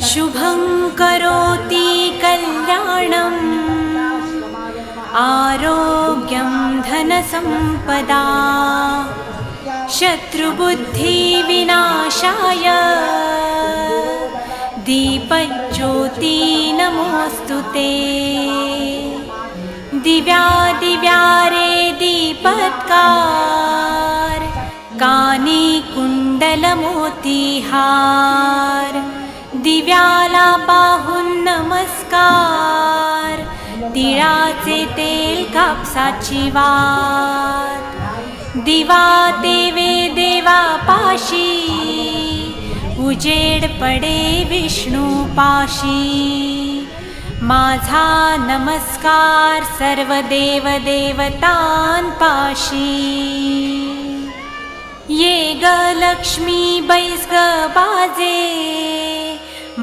शुभं करोति कल्याणम् आरोग्यं धनसम्पदा शत्रुबुद्धिविनाशाय दीपज्योति नमोऽस्तुते। दिव्या दिव्या रे दीपत्कार कानी कुंडलमोतीहार दिव्याला पाहून नमस्कार तिळाचे तेल कापसाची वात दिवा देवे देवा पाशी उजेड पडे विष्णू पाशी माझा नमस्कार सर्व देव देवतांपाशी। ये ग लक्ष्मी बैस ग बाजे